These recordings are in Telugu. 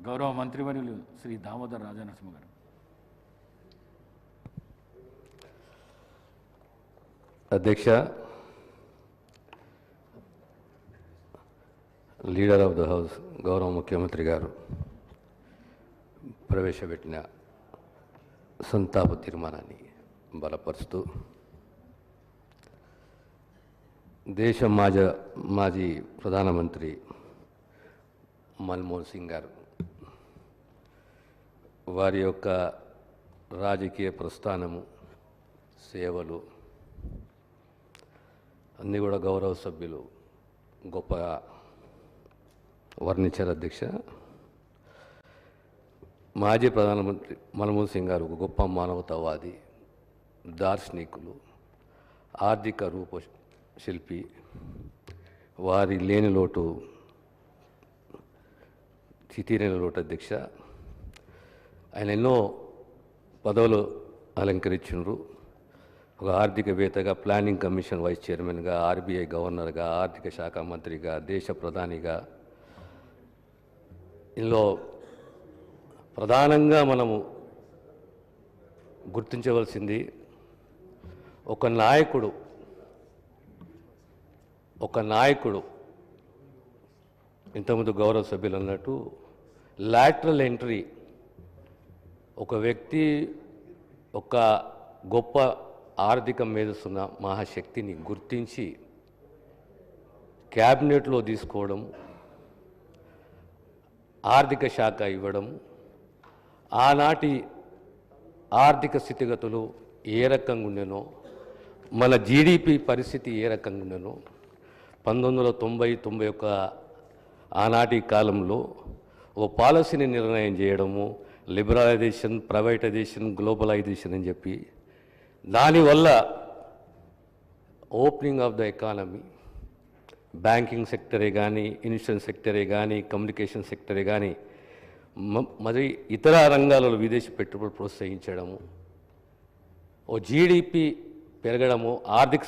గౌరవ మంత్రివర్యులు శ్రీ దామోదర్ రాజనరసింహ గారు. అధ్యక్ష, లీడర్ ఆఫ్ ద హౌస్ గౌరవ ముఖ్యమంత్రి గారు ప్రవేశపెట్టిన సంతాప తీర్మానాన్ని బలపరుస్తూ దేశ మాజీ ప్రధానమంత్రి మన్మోహన్ సింగ్ గారు వారి యొక్క రాజకీయ ప్రస్థానము, సేవలు అన్నీ కూడా గౌరవ సభ్యులు గొప్పగా వర్ణించారు. అధ్యక్ష, మాజీ ప్రధానమంత్రి మన్మోహన్ సింగ్ గారు ఒక గొప్ప మానవతావాది, దార్శనికులు, ఆర్థిక రూపశిల్పి. వారి లేని లోటు చితీరేని లోటు. అధ్యక్ష, ఆయన ఎన్నో పదవులు అలంకరించినారు. ఒక ఆర్థికవేత్తగా, ప్లానింగ్ కమిషన్ వైస్ చైర్మన్గా, ఆర్బీఐ గవర్నర్గా, ఆర్థిక శాఖ మంత్రిగా, దేశ ప్రధానిగా. ఇందులో ప్రధానంగా మనము గుర్తించవలసింది ఒక నాయకుడు ఇంతకుముందు గౌరవ సభ్యులు అన్నట్టు లాటరల్ ఎంట్రీ. ఒక వ్యక్తి ఒక గొప్ప ఆర్థిక మేధస్సున్న మహాశక్తిని గుర్తించి క్యాబినెట్లో తీసుకోవడం, ఆర్థిక శాఖ ఇవ్వడం, ఆనాటి ఆర్థిక స్థితిగతులు ఏ రకంగా ఉండేనో, మన జీడిపి పరిస్థితి ఏ రకంగా ఉండేనో 1990-91 ఆనాటి కాలంలో ఓ పాలసీని నిర్ణయం చేయడము, లిబరలైజేషన్, ప్రైవేటైజేషన్, గ్లోబలైజేషన్ అని చెప్పి దానివల్ల opening of the economy, banking సెక్టరే కానీ, ఇన్సూరెన్స్ సెక్టరే కానీ, కమ్యూనికేషన్ సెక్టరే కానీ, మరి ఇతర రంగాలలో విదేశీ పెట్టుబడులు ప్రోత్సహించడము, ఓ జీడిపి పెరగడము, ఆర్థిక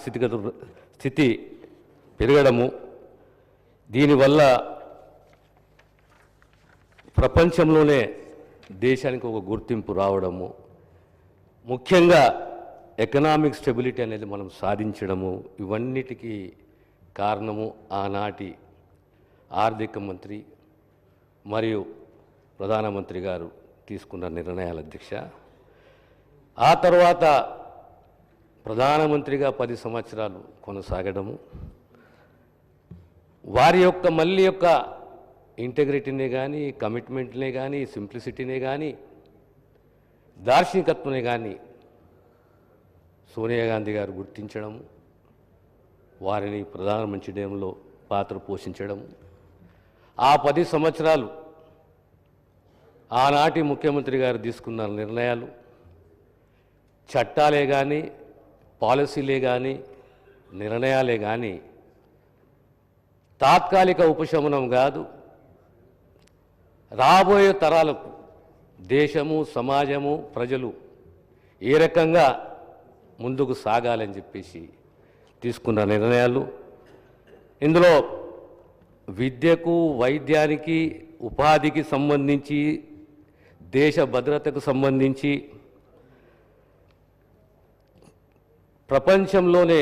స్థితి పెరగడము, దీనివల్ల ప్రపంచంలోనే దేశానికి ఒక గుర్తింపు రావడము, ముఖ్యంగా ఎకనామిక్ స్టెబిలిటీ అనేది మనం సాధించడము, ఇవన్నిటికీ కారణము ఆనాటి ఆర్థిక మంత్రి మరియు ప్రధానమంత్రి గారు తీసుకున్న నిర్ణయాలు. అధ్యక్ష, ఆ తర్వాత ప్రధానమంత్రిగా 10 సంవత్సరాలు కొనసాగడము, వారి యొక్క మళ్ళీ యొక్క ఇంటెగ్రిటీనే కానీ, కమిట్మెంట్నే కానీ, సింప్లిసిటీనే కానీ, దార్శనికత్వమే కానీ సోనియా గాంధీ గారు గుర్తించడం, వారిని ప్రధానమంత్రి చేయడంలో పాత్ర పోషించడం, ఆ 10 సంవత్సరాలు ఆనాటి ముఖ్యమంత్రి గారు తీసుకున్న నిర్ణయాలు, చట్టాలే కానీ, పాలసీలే కానీ, నిర్ణయాలే కానీ తాత్కాలిక ఉపశమనం కాదు, రాబోయే తరాలకు దేశము, సమాజము, ప్రజలు ఏ రకంగా ముందుకు సాగాలని చెప్పేసి తీసుకున్న నిర్ణయాలు. ఇందులో విద్యకు, వైద్యానికి, ఉపాధికి సంబంధించి, దేశ భద్రతకు సంబంధించి ప్రపంచంలోనే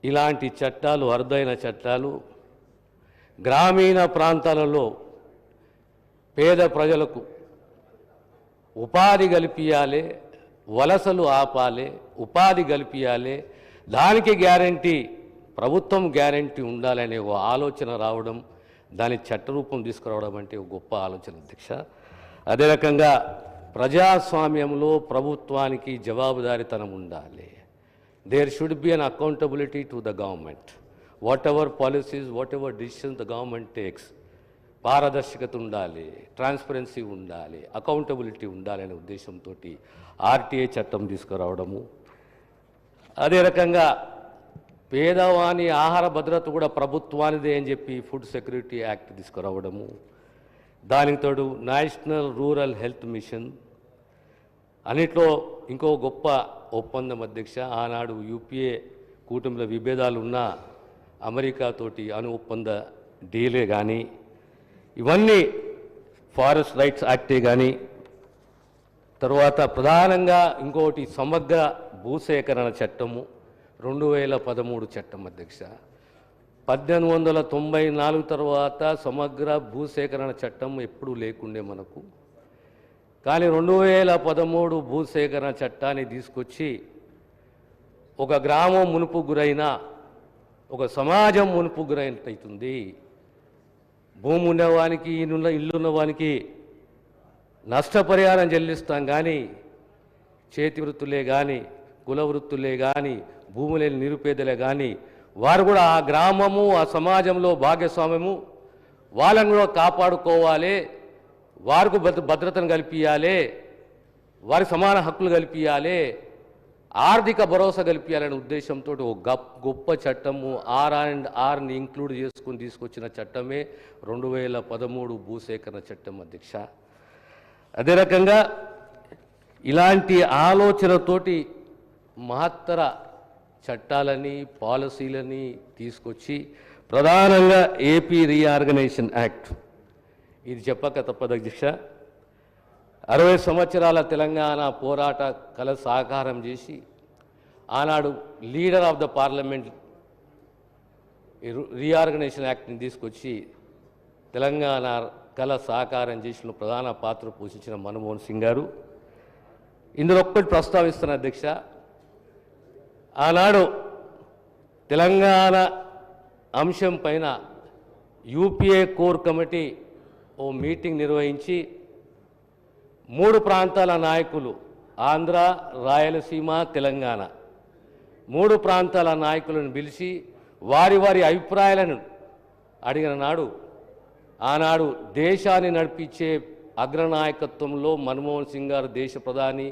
ఇలాంటి చట్టాలు, అరుదైన చట్టాలు గ్రామీణ ప్రాంతాలలో పేద ప్రజలకు ఉపాధి కల్పించాలి, వలసలు ఆపాలి, ఉపాధి కల్పించాలి, దానికి గ్యారంటీ, ప్రభుత్వం గ్యారంటీ ఉండాలనే ఓ ఆలోచన రావడం, దాని చట్టరూపం తీసుకురావడం అంటే ఒక గొప్ప ఆలోచన. అధ్యక్ష, అదే రకంగా ప్రజాస్వామ్యంలో ప్రభుత్వానికి జవాబుదారీతనం ఉండాలి. There should be an accountability to the government. Whatever policies, whatever decisions the government takes, పారదర్శకత ఉండాలి, ట్రాన్స్పరెన్సీ ఉండాలి, అకౌంటబిలిటీ ఉండాలి అనే ఉద్దేశంతో ఆర్టీఐ చట్టం తీసుకురావడము, అదే రకంగా పేదవాని ఆహార భద్రత కూడా ప్రభుత్వానిదే అని చెప్పి ఫుడ్ సెక్యూరిటీ యాక్ట్ తీసుకురావడము, దానికి తోడు నేషనల్ రూరల్ హెల్త్ మిషన్. అన్నిట్లో ఇంకో గొప్ప ఒప్పందం. అధ్యక్ష, ఆనాడు యూపీఏ కూటమిలో విభేదాలు ఉన్న అమెరికాతోటి అణు ఒప్పంద డీలే కానీ, ఇవన్నీ ఫారెస్ట్ రైట్స్ యాక్టే కానీ, తర్వాత ప్రధానంగా ఇంకోటి సమగ్ర భూసేకరణ చట్టము 2013 చట్టం అధ్యక్ష. 1894 తర్వాత సమగ్ర భూసేకరణ చట్టం ఎప్పుడూ లేకుండే మనకు. కానీ 2013 భూసేకరణ చట్టాన్ని తీసుకొచ్చి ఒక గ్రామం మునుపు గురైన, ఒక సమాజం మునుపు గురైనట్టయితుంది. భూమి ఉన్నవానికి, ఇల్లున్న వానికి నష్టపరిహారం చెల్లిస్తాం కానీ చేతి వృత్తులే కానీ, కుల వృత్తులే కానీ, భూమి లేని నిరుపేదలే కానీ వారు కూడా ఆ గ్రామము, ఆ సమాజంలో భాగస్వామ్యము వాళ్ళని కూడా కాపాడుకోవాలి, వారికి భద్రతను కల్పించాలి, వారికి సమాన హక్కులు కల్పించాలి, ఆర్థిక భరోసా కల్పించాలనే ఉద్దేశంతో ఒక గొప్ప చట్టము R&Rని ఇంక్లూడ్ చేసుకుని తీసుకొచ్చిన చట్టమే 2013 భూసేకరణ చట్టం అధ్యక్ష. అదే రకంగా ఇలాంటి ఆలోచనతోటి మహత్తర చట్టాలని, పాలసీలని తీసుకొచ్చి ప్రధానంగా ఏపీ రీఆర్గనైజేషన్ యాక్ట్, ఇది చెప్పక తప్పదు అధ్యక్ష. 60 సంవత్సరాల తెలంగాణ పోరాట కళ సాకారం చేసి ఆనాడు leader of the parliament reorganisation యాక్ట్ని తీసుకొచ్చి తెలంగాణ కళ సాకారం చేసిన ప్రధాన పాత్ర పోషించిన మన్మోహన్ సింగ్ గారు. ఇందులో ఒక్కటి ప్రస్తావిస్తున్న అధ్యక్ష, ఆనాడు తెలంగాణ అంశం పైన యూపీఏ కోర్ కమిటీ ఓ మీటింగ్ నిర్వహించి 3 ప్రాంతాల నాయకులు, ఆంధ్ర, రాయలసీమ, తెలంగాణ 3 ప్రాంతాల నాయకులను పిలిచి వారి వారి అభిప్రాయాలను అడిగిన నాడు, ఆనాడు దేశాన్ని నడిపించే అగ్రనాయకత్వంలో మన్మోహన్ సింగ్ గారు, దేశ ప్రధాని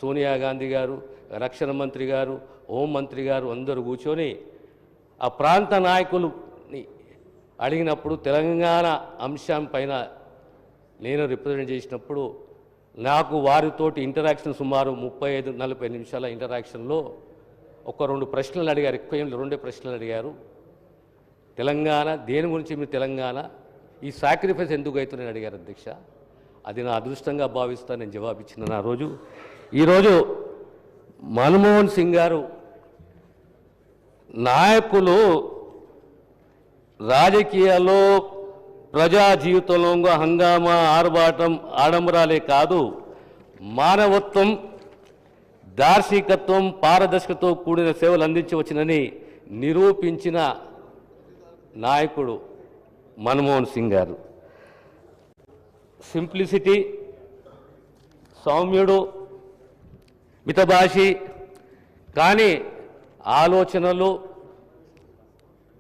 సోనియా గాంధీ గారు, రక్షణ మంత్రి గారు, హోంమంత్రి గారు అందరూ కూర్చొని ఆ ప్రాంత నాయకులని అడిగినప్పుడు తెలంగాణ అంశం పైన నేను రిప్రజెంట్ చేసినప్పుడు నాకు వారితోటి ఇంటరాక్షన్ సుమారు 35-40 నిమిషాల ఇంటరాక్షన్లో ఒక 2 ప్రశ్నలు అడిగారు, ఎక్కువ 2 ప్రశ్నలు అడిగారు. తెలంగాణ దేని గురించి, మీరు తెలంగాణ ఈ సాక్రిఫైస్ ఎందుకు అవుతుందని అడిగారు అధ్యక్ష. అది నా అదృష్టంగా భావిస్తా నేను జవాబు ఇచ్చిన ఆ రోజు. ఈరోజు మన్మోహన్ సింగ్ గారు, నాయకులు రాజకీయాల్లో ప్రజా జీవితంలో హంగామా, ఆర్భాటం, ఆడంబరాలే కాదు, మానవత్వం, దార్శనికత్వం, పారదర్శకతో కూడిన సేవలు అందించవచ్చునని నిరూపించిన నాయకుడు మన్మోహన్ సింగ్ గారు. సింప్లిసిటీ, సౌమ్యుడు, మితభాషి, కానీ ఆలోచనలు,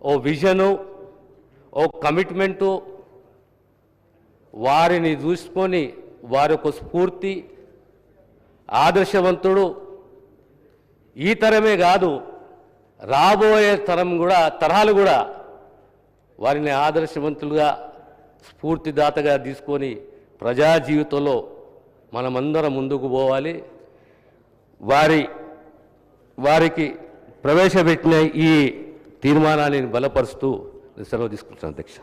ఓ విజను, ఓ కమిట్మెంటు, వారిని చూసుకొని వారి యొక్క స్ఫూర్తి, ఆదర్శవంతుడు. ఈ తరమే కాదు, రాబోయే తరాలు కూడా వారిని ఆదర్శవంతులుగా, స్ఫూర్తిదాతగా తీసుకొని ప్రజా జీవితంలో మనమందరం ముందుకు పోవాలి. వారికి ప్రవేశపెట్టిన ఈ తీర్మానాన్ని బలపరుస్తూ సెలవు తీసుకుంటున్నాను అధ్యక్ష.